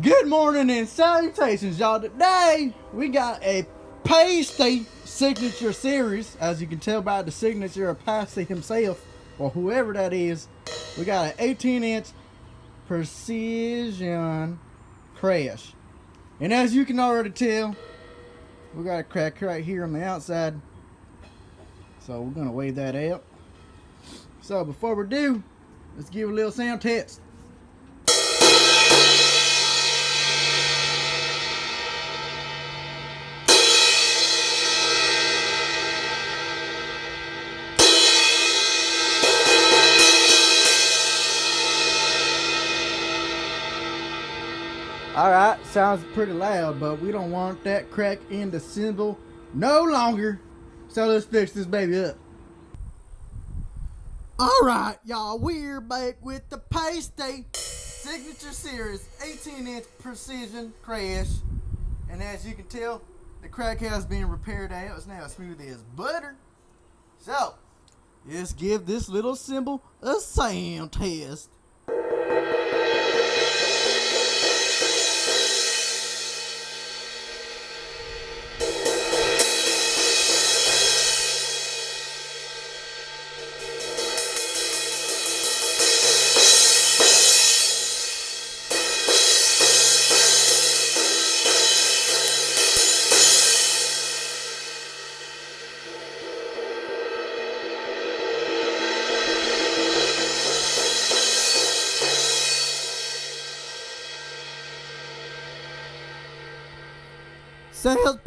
Good morning and salutations, y'all. Today we got a Paiste signature series. As you can tell by the signature of Paiste himself, or whoever that is, we got an 18-inch precision crash. And as you can already tell, we got a crack right here on the outside. So we're gonna weigh that out. So before we do, let's give a little sound test. Alright, sounds pretty loud, but we don't want that crack in the cymbal no longer. So let's fix this baby up. Alright, y'all, we're back with the Paiste Signature Series 18-inch precision crash. And as you can tell, the crack has been repaired out. It's now as smooth as butter. So, let's give this little cymbal a sound test. Sounds